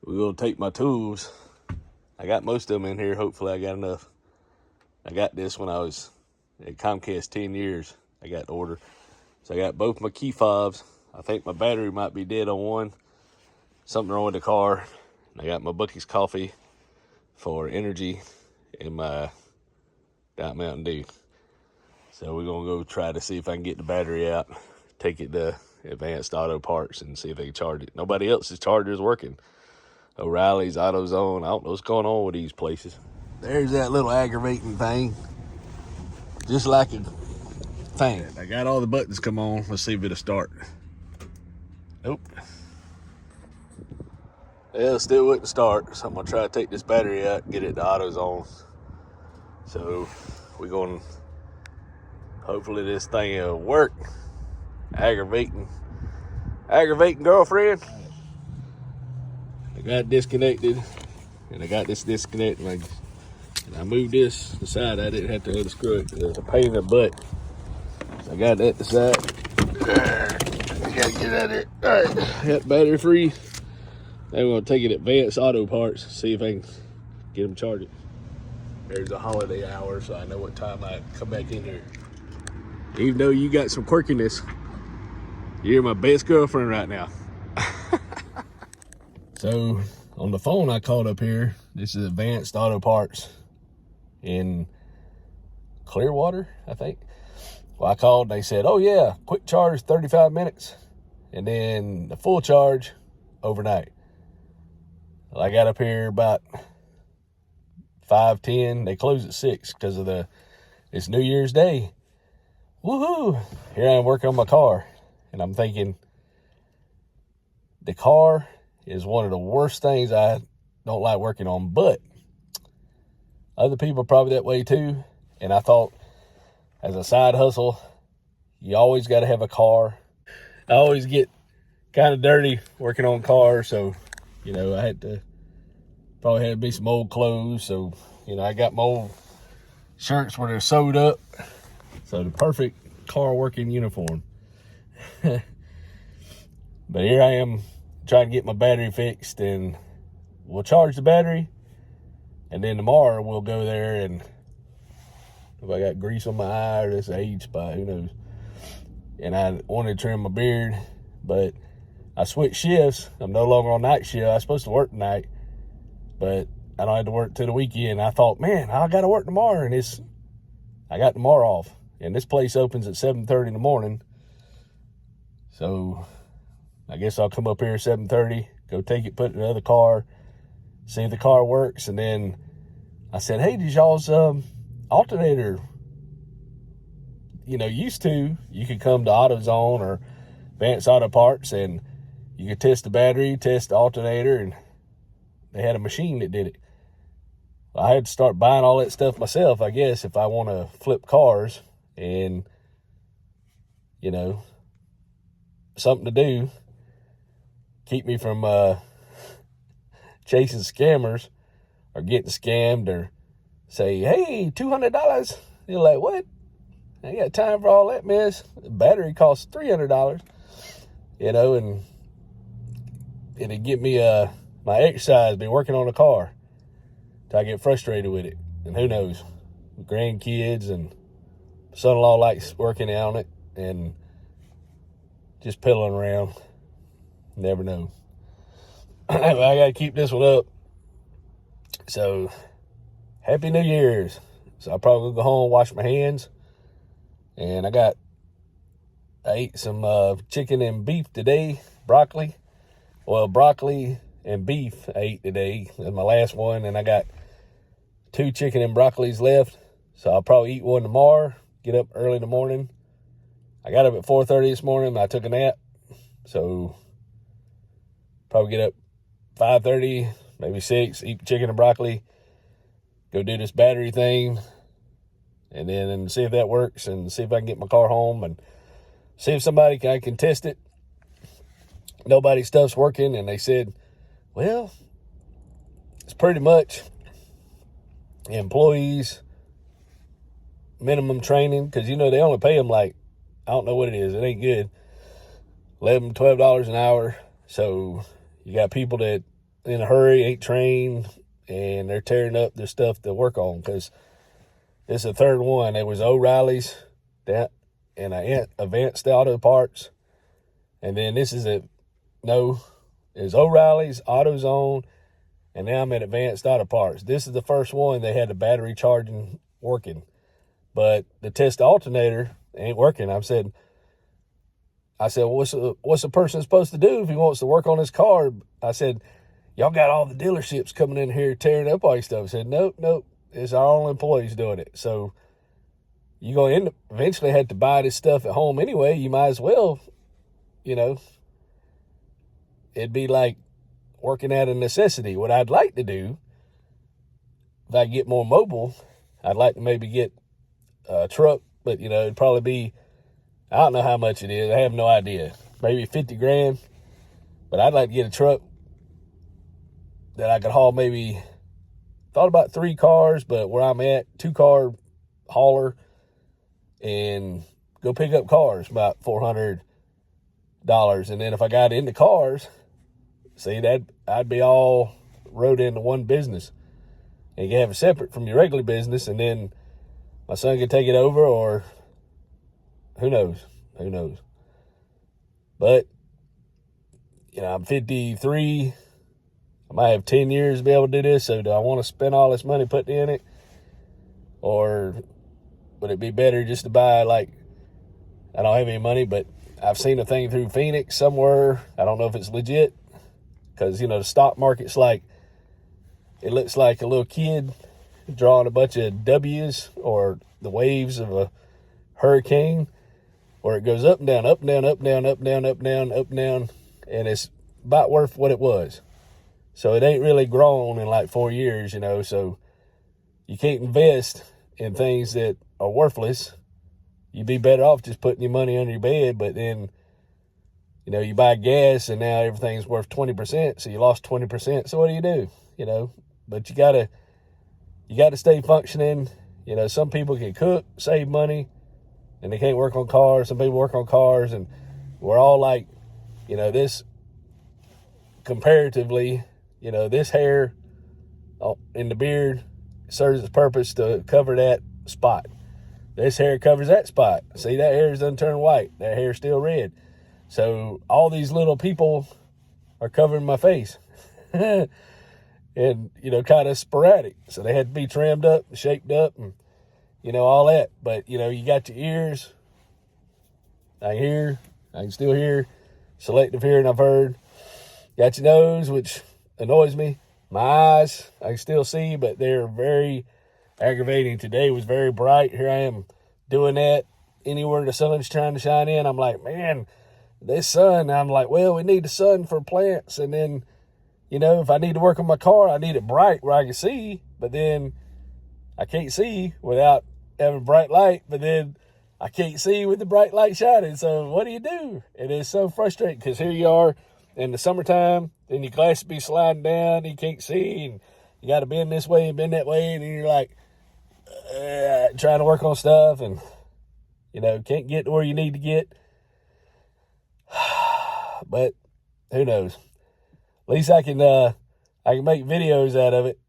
we're gonna take my tools. I got most of them in here. Hopefully I got enough. I got this when I was at Comcast 10 years. I got the order. So I got both my key fobs. I think my battery might be dead on one. Something wrong with the car. And I got my Buc-ee's coffee for energy and my Diet Mountain Dew. So we're going to go try to see if I can get the battery out, take it to Advanced Auto Parts and see if they can charge it. Nobody else's charger is working. O'Reilly's, AutoZone, I don't know what's going on with these places. There's that little aggravating thing. Just like a thing. I got all the buttons come on. Let's see if it'll start. Nope. Yeah, it still wouldn't start. So I'm going to try to take this battery out and get it to AutoZone. So we're going to, hopefully this thing will work. Aggravating girlfriend. I got disconnected and I got this disconnected. And I moved this aside. I didn't have to unscrew it. There's a pain in the butt. So I got that aside. I gotta get out of there. All right, got battery free. Then we're gonna take it to Advanced Auto Parts, see if I can get them charged. There's a holiday hour, so I know what time I come back in here. Even though you got some quirkiness, you're my best girlfriend right now. So on the phone I called up here. This is Advanced Auto Parts in Clearwater, I think. Well, I called, they said, oh yeah, quick charge 35 minutes and then the full charge overnight. Well, I got up here about 5:10. They close at 6 because of it's New Year's Day. Woohoo! Here I am working on my car and I'm thinking the car is one of the worst things I don't like working on, but other people are probably that way too. And I thought, as a side hustle, you always got to have a car. I always get kind of dirty working on cars, so, you know, I probably had to be some old clothes. So, you know, I got my old shirts where they're sewed up. So the perfect car working uniform. But here I am trying to get my battery fixed, and we'll charge the battery. And then tomorrow we'll go there, and if I got grease on my eye or this age spot, who knows. And I wanted to trim my beard, but I switched shifts. I'm no longer on night shift. I was supposed to work tonight, but I don't have to work till the weekend. I thought, man, I got to work tomorrow, and I got tomorrow off. And this place opens at 7:30 in the morning. So I guess I'll come up here at 7:30, go take it, put it in the other car, see if the car works. And then I said, hey, did y'all's alternator, used to, you could come to AutoZone or Advanced Auto Parts and you could test the battery, test the alternator, and they had a machine that did it. Well, I had to start buying all that stuff myself, I guess, if I want to flip cars and, something to do, keep me from chasing scammers or getting scammed, or say, hey, $200. You're like, what? I ain't got time for all that mess. The battery costs $300, and it'd get me my exercise, be working on the car till I get frustrated with it. And who knows, grandkids and son-in-law likes working on it and just piddling around. Never know. I got to keep this one up. So, Happy New Year's. So I'll probably go home, wash my hands. And I ate some chicken and beef today, broccoli. Well, broccoli and beef I ate today. That's my last one. And I got 2 chicken and broccolis left. So I'll probably eat one tomorrow, get up early in the morning. I got up at 4:30 this morning and I took a nap. So probably get up 5:30, maybe 6, eat chicken and broccoli, go do this battery thing, and then see if that works and see if I can get my car home and see if somebody can test it. Nobody's stuff's working, and they said, well, it's pretty much employees minimum training, because, they only pay them like, I don't know what it is. It ain't good. $11, $12 an hour. So you got people that in a hurry, ain't trained, and they're tearing up their stuff to work on, because this is the third one. There was O'Reilly's and Advanced Auto Parts, and then this is it's O'Reilly's, AutoZone, and now I'm at Advanced Auto Parts. This is the first one they had the battery charging working, but the test alternator ain't working. I said, well, what's a person supposed to do if he wants to work on his car? I said, y'all got all the dealerships coming in here tearing up all your stuff. I said, nope, it's our own employees doing it. So you're going to eventually have to buy this stuff at home anyway. You might as well, it'd be like working out of necessity. What I'd like to do, if I get more mobile, I'd like to maybe get a truck, but, it'd probably be, I don't know how much it is. I have no idea. Maybe 50 grand. But I'd like to get a truck that I could haul maybe, thought about 3 cars, but where I'm at, 2-car hauler, and go pick up cars, about $400. And then if I got into cars, see, that I'd be all rode into one business. And you can have it separate from your regular business, and then my son could take it over, or who knows? But, I'm 53. I might have 10 years to be able to do this. So do I want to spend all this money putting in it? Or would it be better just to buy, I don't have any money, but I've seen a thing through Phoenix somewhere. I don't know if it's legit, because, the stock market's it looks like a little kid drawing a bunch of W's, or the waves of a hurricane, where it goes up and down, up and down, up and down, up and down, up and down, up and down, and it's about worth what it was. So it ain't really grown in 4 years, so you can't invest in things that are worthless. You'd be better off just putting your money under your bed, but then, you buy gas and now everything's worth 20%, so you lost 20%. So what do? But you gotta stay functioning. Some people can cook, save money, and they can't work on cars. Some people work on cars, and we're all this comparatively, this hair in the beard serves its purpose to cover that spot. This hair covers that spot. See, that hair is unturned white. That hair's still red. So all these little people are covering my face. And, kind of sporadic. So they had to be trimmed up, shaped up, and, all that. But, you got your ears. I can still hear. Selective hearing, I've heard. Got your nose, which annoys me. My eyes, I can still see, but they're very aggravating. Today was very bright. Here I am doing that. Anywhere the sun's trying to shine in, I'm like, man, this sun. I'm like, well, we need the sun for plants. And then, if I need to work on my car, I need it bright where I can see. But then I can't see without having bright light. But then I can't see with the bright light shining. So what do? It is so frustrating, because here you are in the summertime, and your glasses be sliding down, and you can't see, and you got to bend this way and bend that way, and then you're trying to work on stuff, and, can't get to where you need to get. But who knows? At least I can make videos out of it.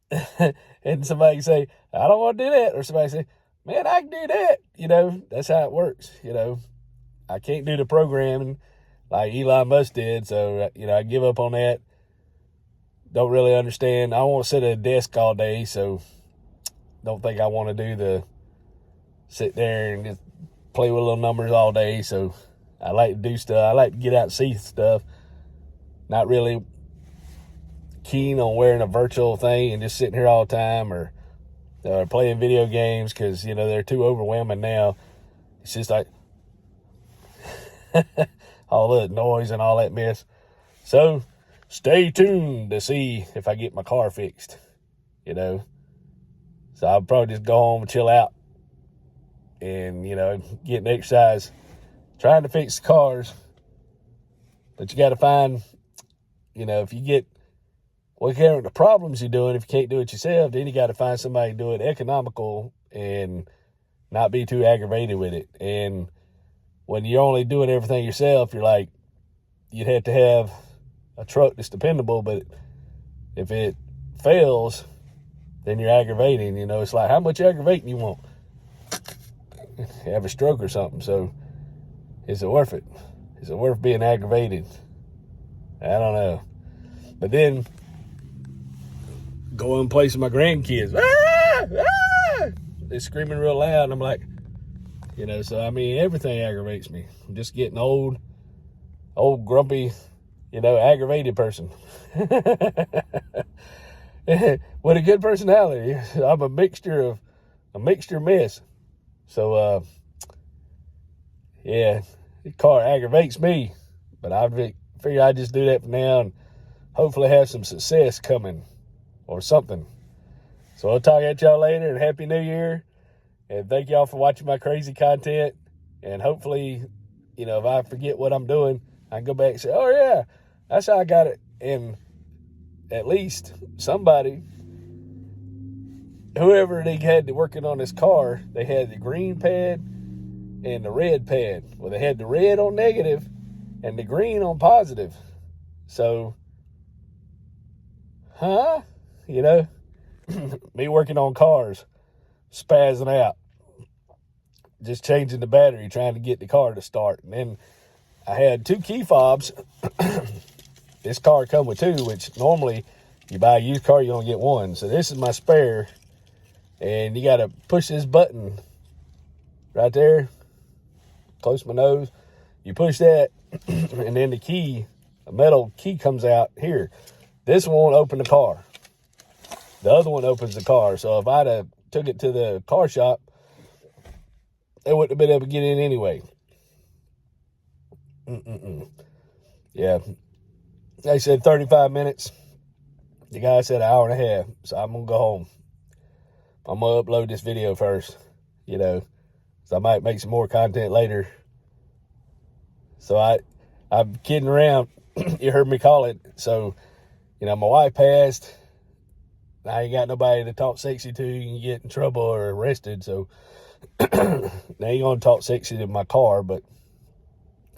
And somebody can say, I don't want to do that. Or somebody say, man, I can do that. That's how it works. I can't do the programming like Elon Musk did. So, I give up on that. Don't really understand. I won't sit at a desk all day. So don't think I want to do sit there and just play with little numbers all day. So I like to do stuff. I like to get out and see stuff. Not really keen on wearing a virtual thing and just sitting here all the time, or playing video games, because, they're too overwhelming now. It's just like all the noise and all that mess. So stay tuned to see if I get my car fixed, So I'll probably just go home and chill out and, get an exercise trying to fix the cars. But you got to find, if you get whatever the problems you're doing, if you can't do it yourself, then you got to find somebody to do it economical and not be too aggravated with it. And when you're only doing everything yourself, you're like, you'd have to have a truck that's dependable, but If it fails, then you're aggravating. You know, it's like, how much aggravating you want? You have a stroke or something. So is it worth it? Is it worth being aggravated? I don't know. But then going and play with my grandkids. They're screaming real loud. And I'm like, you know, so I mean, everything aggravates me. I'm just getting old, grumpy, you know, aggravated person. With a good personality. I'm a mixture mess. So, yeah, the car aggravates me, but I figure I just do that for now and hopefully have some success coming or something. So I'll talk at y'all later, and Happy New Year. And thank y'all for watching my crazy content. And hopefully, you know, if I forget what I'm doing, I can go back and say, oh yeah, that's how I got it. And at least somebody, whoever they had working on this car, they had the green pad and the red pad. Well, they had the red on negative and the green on positive. So, you know, me working on cars, spazzing out, just changing the battery, trying to get the car to start. And then I had 2 key fobs. This car come with 2, which normally you buy a used car, you only get 1. So this is my spare. And you got to push this button right there, close to my nose. You push that, and then the key, a metal key comes out here. This one won't open the car. The other one opens the car. So if I'd have took it to the car shop, they wouldn't have been able to get in anyway. Yeah. They said 35 minutes. The guy said an hour and a half. So I'm going to go home. I'm going to upload this video first, you know, so I might make some more content later. So I'm kidding around. You heard me call it. So, you know, my wife passed. I ain't got nobody to talk sexy to. You can get in trouble or arrested. So I ain't going to talk sexy to my car, but,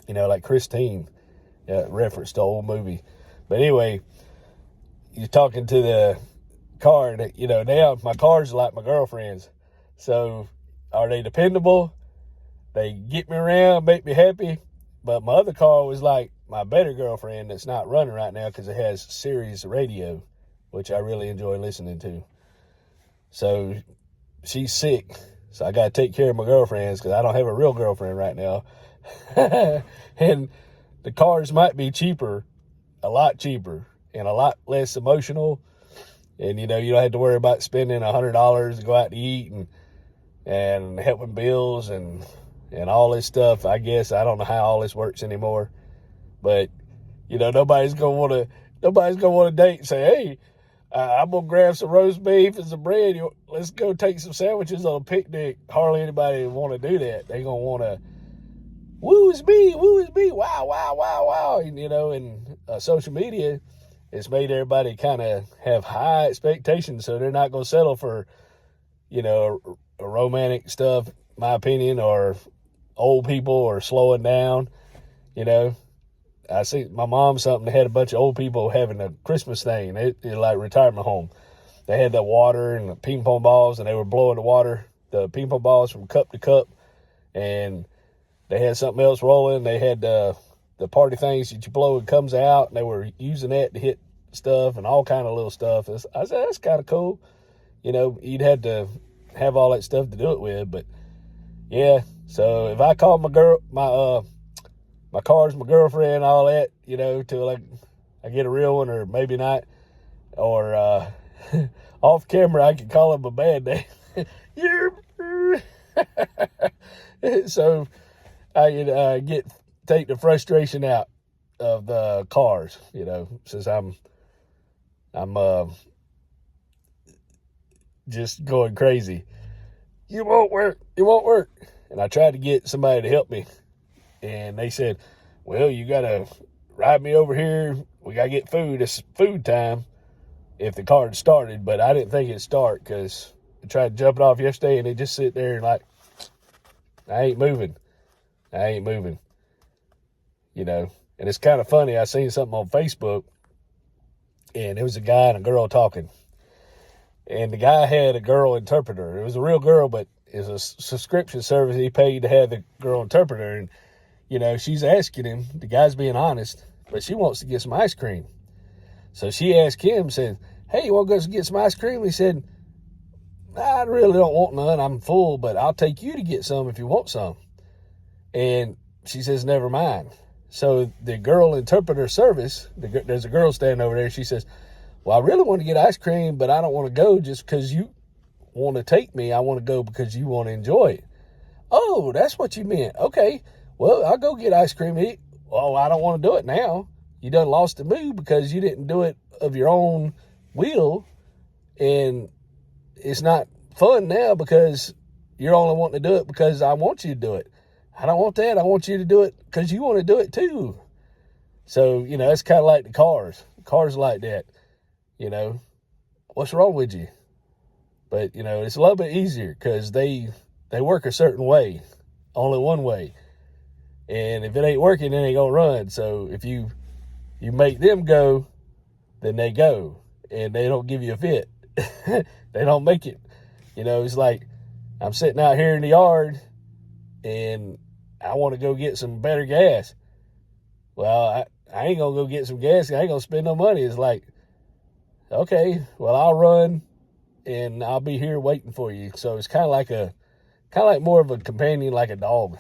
you know, like Christine, reference to old movie. But anyway, you're talking to the car, and, you know, now my cars are like my girlfriend's. So are they dependable? They get me around, make me happy. But my other car was like my better girlfriend that's not running right now because it has Sirius radio, which I really enjoy listening to. So she's sick, so I got to take care of my girlfriends because I don't have a real girlfriend right now. And the cars might be cheaper, a lot cheaper, and a lot less emotional. And, you know, you don't have to worry about spending $100 to go out to eat and helping bills and all this stuff. I guess I don't know how all this works anymore. But, you know, nobody's gonna want to date and say, hey, I'm going to grab some roast beef and some bread. Let's go take some sandwiches on a picnic. Hardly anybody want to do that. They're going to want to, woo is me, wow, wow, wow, wow. And, you know, and social media, it's made everybody kind of have high expectations, so they're not going to settle for, you know, a romantic stuff, my opinion, or old people or slowing down. You know, I see my mom something had a bunch of old people having a Christmas thing. It like retirement home. They had the water and the ping pong balls, and they were blowing the ping pong balls from cup to cup, and they had something else rolling. They had the party things that you blow, it comes out, and they were using that to hit stuff and all kind of little stuff. I said, that's kind of cool. You know, you'd have to have all that stuff to do it with, but yeah. So if I call my car's my girlfriend, all that, you know, till I get a real one, or maybe not, or off camera, I can call him a bad name. So I can take the frustration out of the cars, you know, since I'm just going crazy. It won't work. And I tried to get somebody to help me, and they said, well, you got to ride me over here. We got to get food. It's food time if the car had started, but I didn't think it'd start because I tried to jump it off yesterday, and it just sit there and like, I ain't moving. You know, and it's kind of funny. I seen something on Facebook, and it was a guy and a girl talking. And the guy had a girl interpreter. It was a real girl, but it's a subscription service. He paid to have the girl interpreter. And, she's asking him, the guy's being honest, but she wants to get some ice cream. So she asked him, said, hey, you want to go get some ice cream? He said, I really don't want none. I'm full, but I'll take you to get some if you want some. And she says, never mind. So the girl interpreter service, there's a girl standing over there. She says, well, I really want to get ice cream, but I don't want to go just because you want to take me. I want to go because you want to enjoy it. Oh, that's what you meant. Okay, well, I'll go get ice cream to eat. Oh, I don't want to do it now. You done lost the mood because you didn't do it of your own will. And it's not fun now because you're only wanting to do it because I want you to do it. I don't want that. I want you to do it because you want to do it too. So, it's kind of like the cars. Cars like that. What's wrong with you? But, it's a little bit easier because they work a certain way, only one way. And if it ain't working, it ain't going to run. So if you make them go, then they go. And they don't give you a fit. They don't make it. It's like I'm sitting out here in the yard and I want to go get some better gas. Well, I ain't going to go get some gas. I ain't going to spend no money. It's like, okay, well, I'll run and I'll be here waiting for you. So it's kind of like more of a companion, like a dog,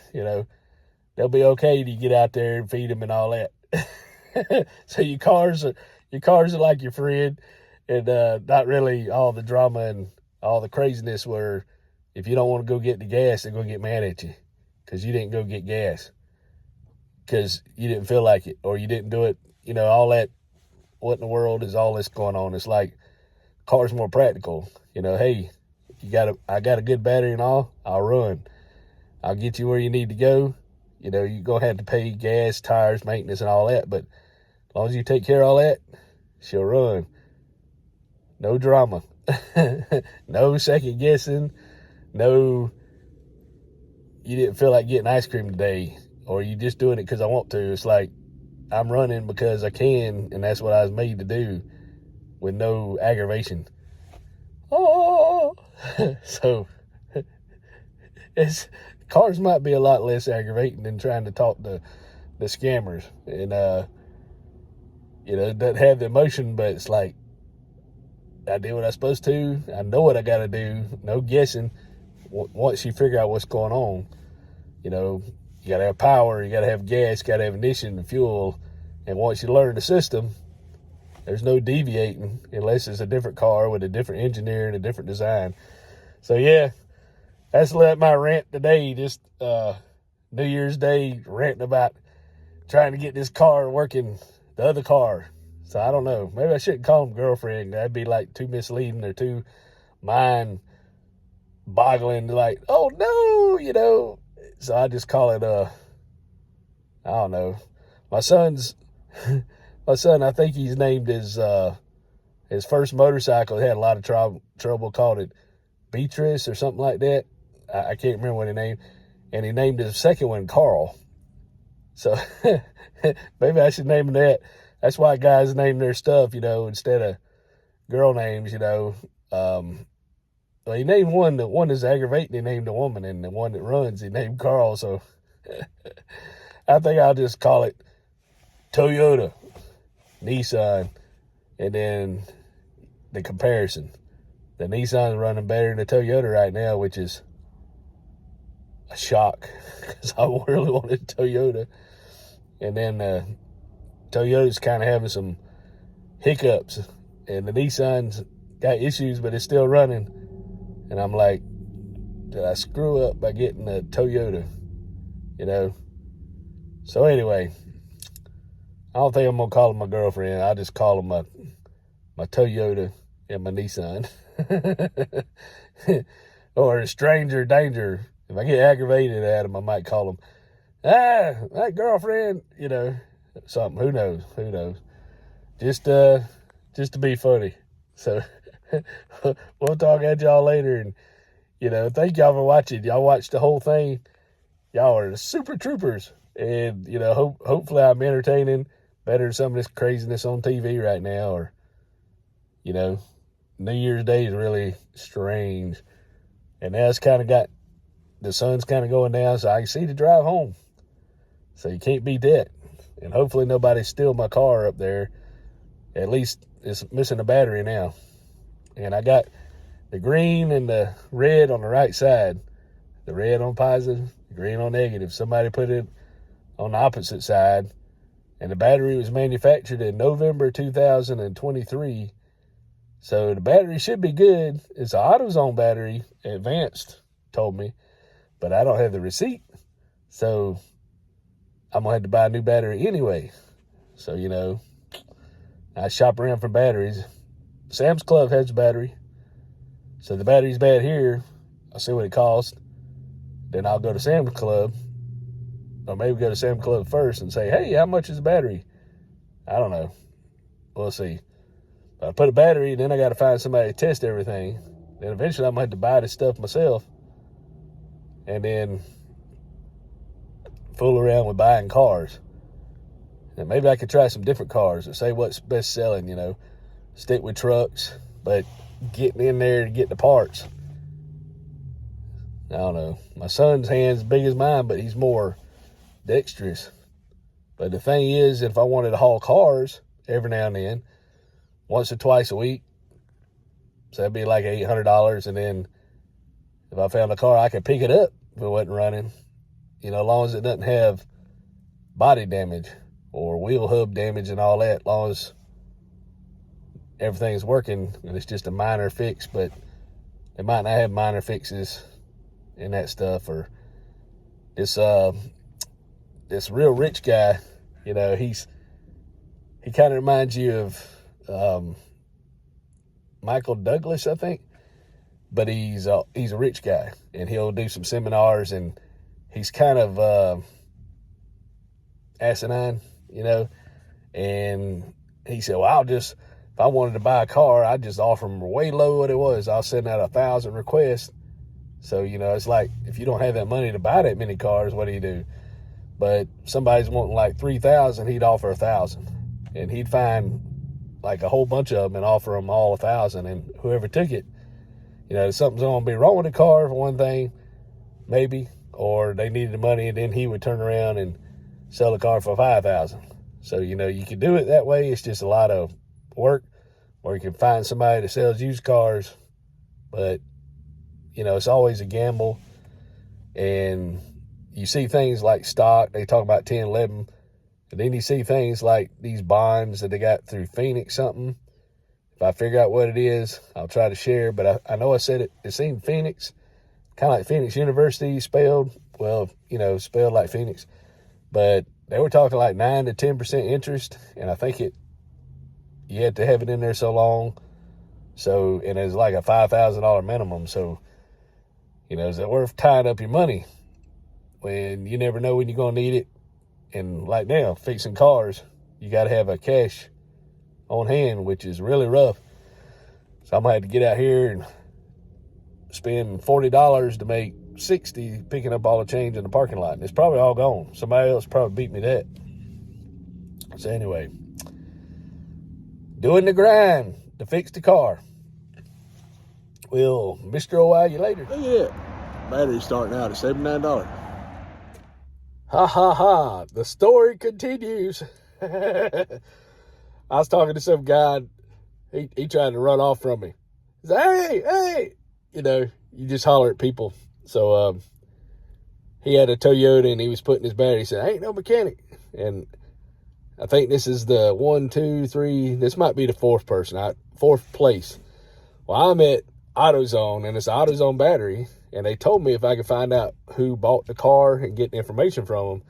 They'll be okay to get out there and feed them and all that. So your cars are like your friend, and not really all the drama and all the craziness where if you don't want to go get the gas, they're going to get mad at you because you didn't go get gas because you didn't feel like it or you didn't do it. All that, what in the world is all this going on? It's like cars more practical. Hey, I got a good battery and all, I'll run. I'll get you where you need to go. You're going to have to pay gas, tires, maintenance, and all that. But as long as you take care of all that, she'll run. No drama. No second guessing. No, you didn't feel like getting ice cream today. Or you just doing it because I want to. It's like I'm running because I can, and that's what I was made to do with no aggravation. Oh! So, cars might be a lot less aggravating than trying to talk to the scammers. And, it doesn't have the emotion, but it's like, I did what I was supposed to. I know what I got to do. No guessing. Once you figure out what's going on, you got to have power, you got to have gas, you got to have ignition and fuel. And once you learn the system, there's no deviating unless it's a different car with a different engineer and a different design. So, yeah. That's my rant today, just New Year's Day ranting about trying to get this car working, the other car. So I don't know. Maybe I shouldn't call them girlfriend. That'd be like too misleading or too mind-boggling. Like, oh no, So I just call it, I don't know. My son, I think he's named his first motorcycle. It had a lot of trouble, called it Beatrice or something like that. I can't remember what he named. And he named his second one Carl. So maybe I should name him that. That's why guys name their stuff, instead of girl names, Well, he named one, the one that's aggravating, he named a woman, and the one that runs, he named Carl. So I think I'll just call it Toyota, Nissan, and then the comparison. The Nissan's running better than the Toyota right now, which is a shock because I really wanted Toyota. And then Toyota's kind of having some hiccups, and the Nissan's got issues, but it's still running. And I'm like, did I screw up by getting a Toyota? So anyway, I don't think I'm going to call him my girlfriend. I'll just call him my Toyota and my Nissan. Or a stranger danger. If I get aggravated at him, I might call him, that girlfriend, something. Who knows? Just to be funny. So we'll talk at y'all later. And, thank y'all for watching. Y'all watched the whole thing. Y'all are super troopers. And, hopefully I'm entertaining better than some of this craziness on TV right now, or You know, New Year's Day is really strange. And now it's kind of got, the sun's kind of going down, so I can see the drive home. So you can't beat that. And hopefully nobody steal my car up there. At least it's missing a battery now. And I got the green and the red on the right side. The red on positive, the green on negative. Somebody put it on the opposite side. And the battery was manufactured in November 2023. So the battery should be good. It's an AutoZone battery, Advanced told me. But I don't have the receipt. So I'm going to have to buy a new battery anyway. So, you know, I shop around for batteries. Sam's Club has a battery. So the battery's bad here. I'll see what it costs. Then I'll go to Sam's Club. Or maybe go to Sam's Club first and say, hey, how much is the battery? I don't know. We'll see. I put a battery, and then I got to find somebody to test everything. Then eventually I'm going to have to buy this stuff myself. And then fool around with buying cars. And maybe I could try some different cars or say what's best selling, you know. Stick with trucks, but getting in there to get the parts. I don't know. My son's hand's big as mine, but he's more dexterous. But the thing is, if I wanted to haul cars every now and then, once or twice a week, so that'd be like $800. And then if I found a car, I could pick it up if it wasn't running. You know, as long as it doesn't have body damage or wheel hub damage and all that, as long as everything's working and it's just a minor fix. But they might not have minor fixes in that stuff. Or this real rich guy, you know, he kind of reminds you of Michael Douglas, I think. But he's a rich guy, and he'll do some seminars, and he's kind of asinine, you know. And he said, well, if I wanted to buy a car, I'd just offer them way low what it was. I'll send out 1,000 requests. So, you know, it's like, if you don't have that money to buy that many cars, what do you do? But somebody's wanting like 3,000, he'd offer 1,000. And he'd find like a whole bunch of them and offer them all 1,000. And whoever took it, you know, something's going to be wrong with the car for one thing, maybe, or they needed the money, and then he would turn around and sell the car for 5,000. So, you know, you can do it that way. It's just a lot of work, or you can find somebody that sells used cars. But, you know, it's always a gamble. And you see things like stock, they talk about 10, 11, and then you see things like these bonds that they got through Phoenix something. If I figure out what it is, I'll try to share. But I know I said it seemed Phoenix, kind of like Phoenix University spelled, well, you know, spelled like Phoenix. But they were talking like 9 to 10% interest, and I think you had to have it in there so long. So, and it's like a $5,000 minimum. So, you know, is it worth tying up your money when you never know when you're going to need it? And like now, fixing cars, you got to have a cash on hand, which is really rough. So I'm going to have to get out here and spend $40 to make $60 picking up all the change in the parking lot. And it's probably all gone. Somebody else probably beat me that. So anyway, doing the grind to fix the car. We'll Mr. O.I. you later. Look at that. Battery's starting out at $79. Ha ha ha. The story continues. I was talking to some guy. He tried to run off from me. He said, hey. You know, you just holler at people. So he had a Toyota and he was putting his battery. He said, I ain't no mechanic. And I think this is the 1, 2, 3. This might be the fourth place. Well, I'm at AutoZone, and it's an AutoZone battery. And they told me if I could find out who bought the car and get the information from them,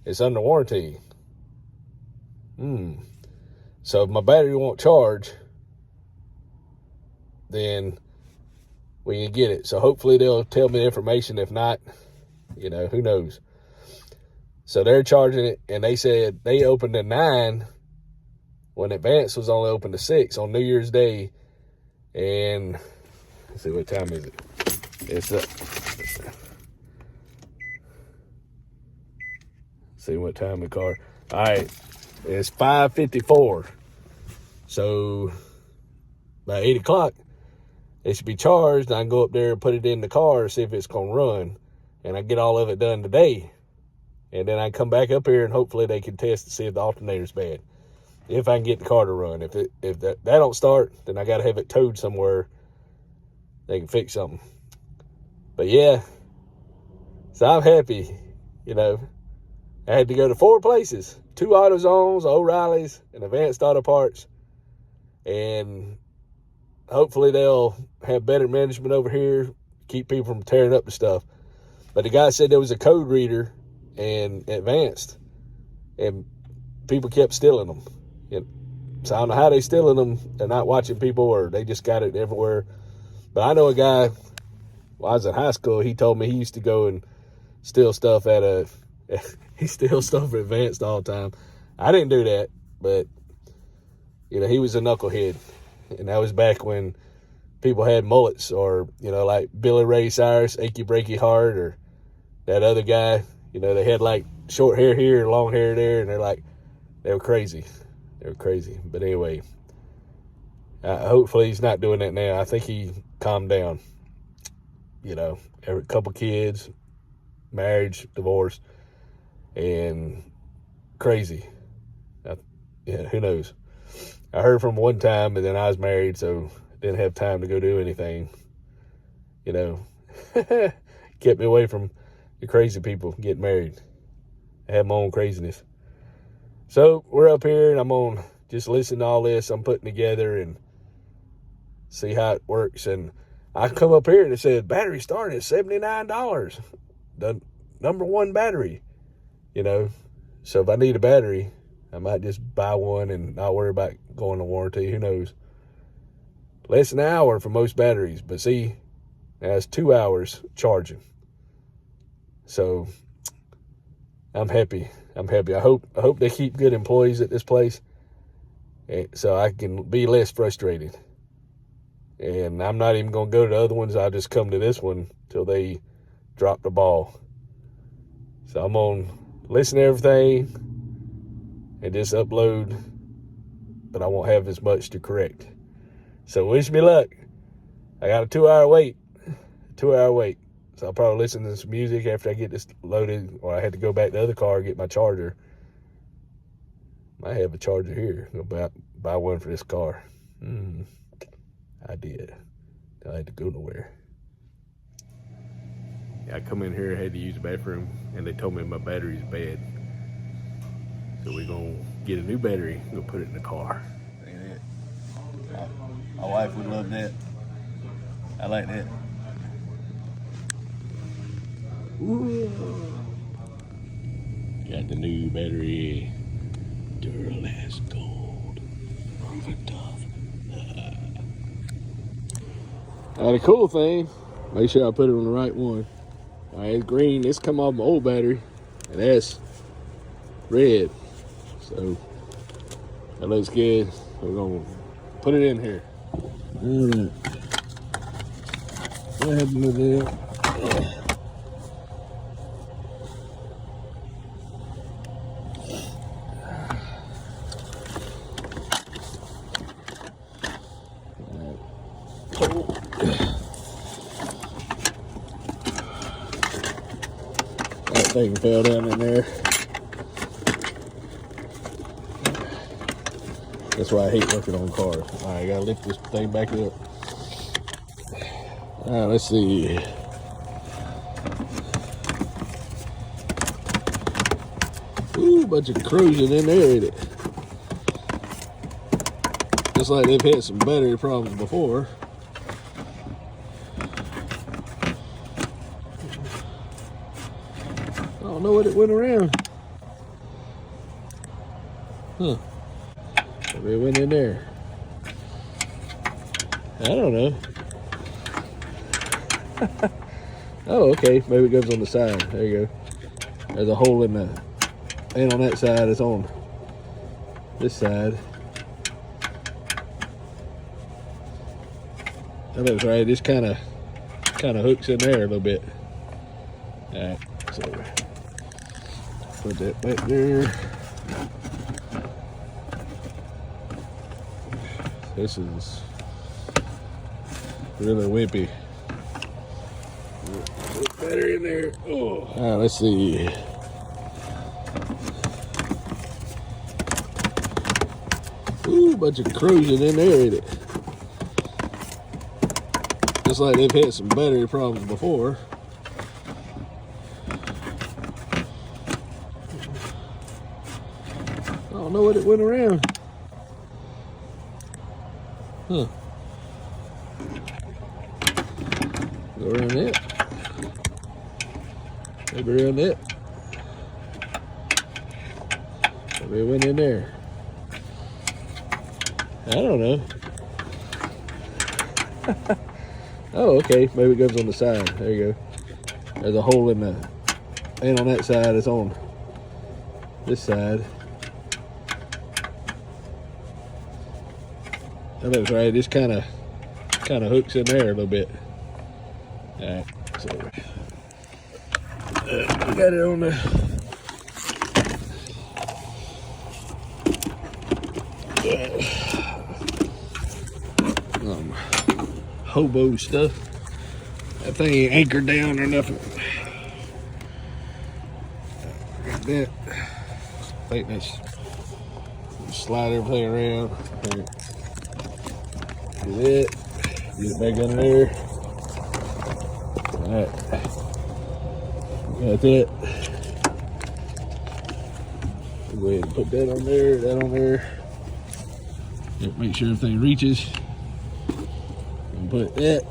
it's under warranty. So if my battery won't charge, then we can get it. So hopefully they'll tell me the information. If not, you know, who knows. So they're charging it, and they said they opened at 9 when Advance was only open to 6 on New Year's Day. And let's see, what time is it? It's see what time the car. All right, it's 5:54. So by 8 o'clock, it should be charged. I can go up there and put it in the car, see if it's going to run. And I get all of it done today. And then I come back up here and hopefully they can test to see if the alternator's bad. If I can get the car to run. If that don't start, then I got to have it towed somewhere. They can fix something. But yeah, so I'm happy, you know. I had to go to 4 places. 2 AutoZones, O'Reilly's, and Advanced Auto Parts. And hopefully they'll have better management over here, keep people from tearing up the stuff. But the guy said there was a code reader and Advanced, and people kept stealing them. So I don't know how they stealing them. They're not watching people, or they just got it everywhere. But I know a guy, while I was in high school, he told me he used to go and steal stuff he steals stuff at Advanced all the time. I didn't do that, but, you know, he was a knucklehead. And that was back when people had mullets, or, you know, like Billy Ray Cyrus, Achy Breaky Heart, or that other guy. You know, they had like short hair here, long hair there, and they were crazy. They were crazy. But anyway, hopefully he's not doing that now. I think he calmed down. You know, every couple kids, marriage, divorce, and crazy. Yeah, who knows? I heard from one time, and then I was married, so didn't have time to go do anything. You know, kept me away from the crazy people getting married. I had my own craziness. So we're up here, and I'm on just listen to all this I'm putting together and see how it works. And I come up here and it said battery starting at $79. The #1 battery, you know. So if I need a battery, I might just buy one and not worry about going to warranty. Who knows? Less than an hour for most batteries. But see, now it's 2 hours charging. So I'm happy. I hope they keep good employees at this place, so I can be less frustrated. And I'm not even going to go to the other ones. I'll just come to this one till they drop the ball. So I'm going to listen to everything and just upload, but I won't have as much to correct. So wish me luck. I got a 2-hour wait. So I'll probably listen to some music after I get this loaded, or I had to go back to the other car and get my charger. Might have a charger here. Go buy one for this car. I did. I had to go nowhere. Yeah, I come in here, I had to use the bathroom, and they told me my battery's bad. So we're going to get a new battery and go put it in the car. Look at that. My wife would love that. I like that. Ooh. Got the new battery. Duralast Gold. Proven tough. The cool thing, make sure I put it on the right one. All right, it's green. This come off my old battery, and that's red. So that looks good. We're gonna put it in here. All right. What happened to that? That thing fell down in there. That's why I hate working on cars. All right, I gotta lift this thing back up. All right, let's see. Ooh, bunch of corrosion in there, ain't it? Just like they've had some battery problems before. I don't know what it went around. Huh. Maybe it went in there. I don't know. Oh, okay. Maybe it goes on the side. There you go. There's a hole in the... Ain't on that side. It's on this side. That looks right. It just kind of hooks in there a little bit. All right. So put that back there. This is Really wimpy. Put better in there. Oh. All right, let's see. Ooh, bunch of corrosion in there, ain't it? Just like they've had some battery problems before. I don't know what it went around. Huh. Go around that. Maybe around that. Maybe it went in there. I don't know. Oh, okay. Maybe it goes on the side. There you go. There's a hole in the... Ain't on that side. It's on this side. That looks right. It just kind of hooks in there a little bit. All right. So we got it on the... hobo stuff. That thing ain't anchored down or nothing. Got that. I think that's slide everything around. Do that. Get it back under there. Alright. Got that. Go ahead and put that on there, that on there. Make sure everything reaches. Put that.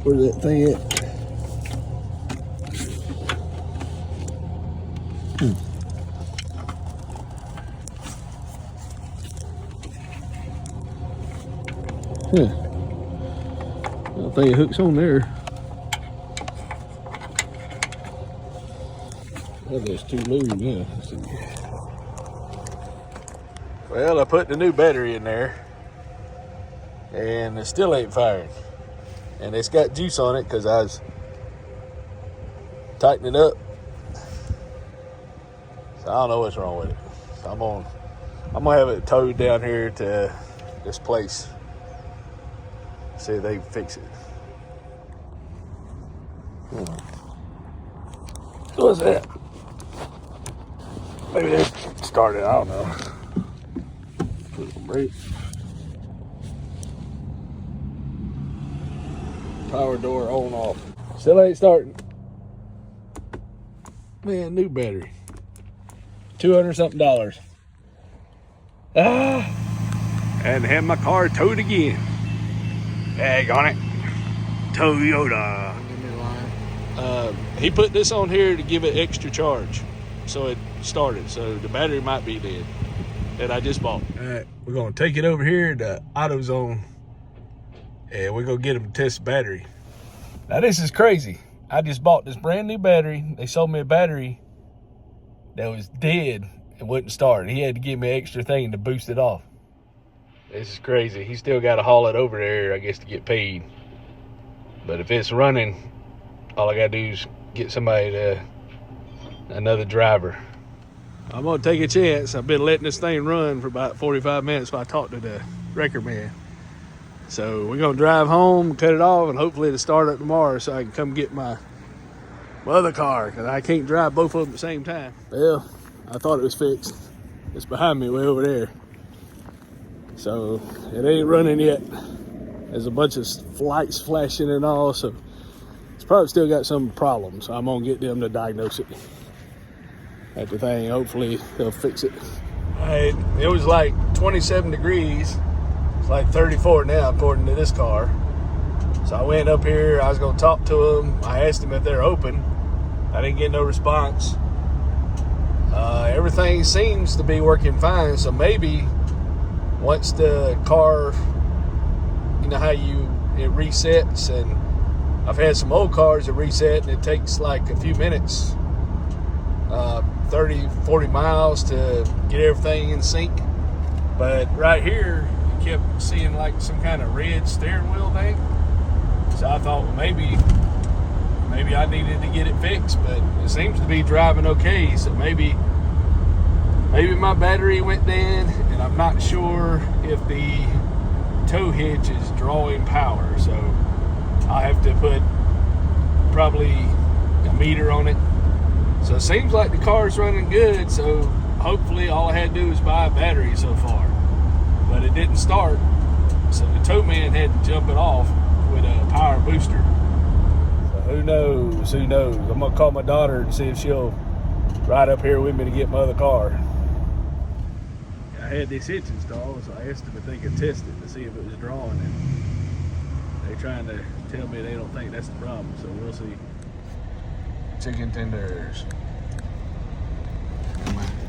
Where's that thing at? I don't think it hooks on there. That is too loose, yeah. Well, I put the new battery in there, and it still ain't firing. And it's got juice on it because I was tightening it up. So I don't know what's wrong with it. So I'm gonna have it towed down here to this place. See if they can fix it. What's that? Maybe they started. I don't know. Brake. Power door on off. Still ain't starting. Man, new battery. $200 something. And have my car towed again. Egg on it. Toyota. He put this on here to give it extra charge. So it started. So the battery might be dead. That I just bought. All right, we're gonna take it over here to AutoZone, and we're gonna get them to test the battery. Now this is crazy. I just bought this brand new battery. They sold me a battery that was dead and wouldn't start. He had to give me an extra thing to boost it off. This is crazy. He still got to haul it over there, I guess, to get paid. But if it's running, all I gotta do is get somebody another driver. I'm gonna take a chance. I've been letting this thing run for about 45 minutes while I talk to the record man. So we're gonna drive home, cut it off, and hopefully it'll start up tomorrow so I can come get my other car, because I can't drive both of them at the same time. Well, I thought it was fixed. It's behind me way over there. So it ain't running yet. There's a bunch of lights flashing and all, so it's probably still got some problems. So I'm gonna get them to diagnose it at the thing. Hopefully they'll fix it. It was like 27 degrees. It's like 34 now according to this car. So I went up here. I was gonna talk to them. I asked them if they're open. I didn't get no response. Everything seems to be working fine. So maybe once the car, you know how it resets, and I've had some old cars that reset and it takes like a few minutes, 30, 40 miles to get everything in sync. But right here, you kept seeing like some kind of red steering wheel thing. So I thought, well, maybe I needed to get it fixed, but it seems to be driving okay. So maybe my battery went dead and I'm I'm not sure if the tow hitch is drawing power, so I'll have to put probably a meter on it. So it seems like the car's running good, so hopefully all I had to do was buy a battery so far. But it didn't start, so the tow man had to jump it off with a power booster. So who knows? I'm gonna call my daughter and see if she'll ride up here with me to get my other car. I had this hitch installed, so I asked them if they could test it to see if it was drawing, and they're trying to tell me they don't think that's the problem, so we'll see. Chicken tenders.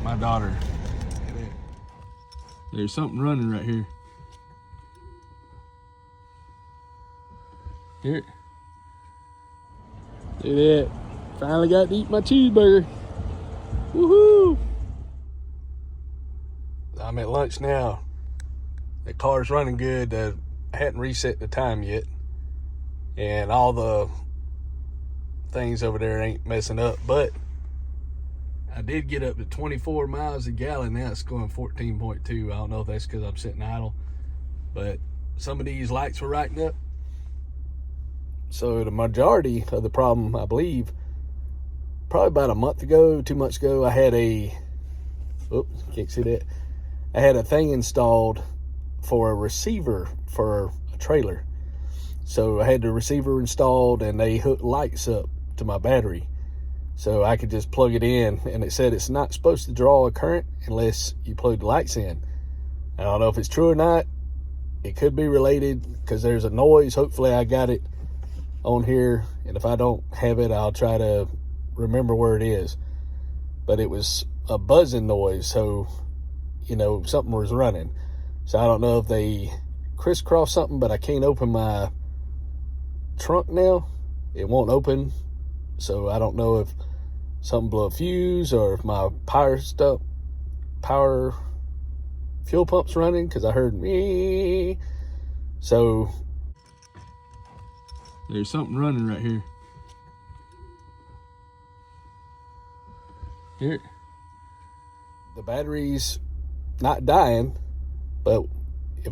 My daughter. There's something running right here. Here. See that? Finally got to eat my cheeseburger. Woohoo! I'm at lunch now. The car's running good. I hadn't reset the time yet. And all the things over there ain't messing up. But I did get up to 24 miles a gallon. Now it's going 14.2. I don't know if that's because I'm sitting idle. But some of these lights were lighting up. So the majority of the problem, I believe, probably about a month ago, 2 months ago, I had a, oops, can't see that. I had a thing installed for a receiver for a trailer. So I had the receiver installed and they hooked lights up to my battery. So I could just plug it in, and it said it's not supposed to draw a current unless you plug the lights in. I don't know if it's true or not. It could be related because there's a noise. Hopefully I got it on here, and if I don't have it, I'll try to remember where it is. But it was a buzzing noise, so you know something was running. So I don't know if they crisscrossed something, but I can't open my trunk now. It won't open, so I don't know if something blew a fuse or if my power fuel pump's running, because I heard me. So there's something running right here. Here. The battery's not dying, but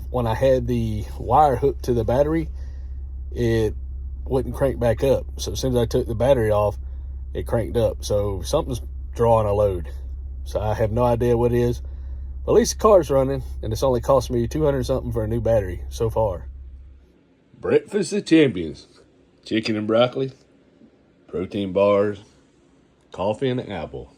when I had the wire hooked to the battery, it wouldn't crank back up. So as soon as I took the battery off, it cranked up. So something's drawing a load. So I have no idea what it is. But at least the car's running, and it's only cost me $200 something for a new battery so far. Breakfast of champions. Chicken and broccoli, protein bars, coffee and an apple.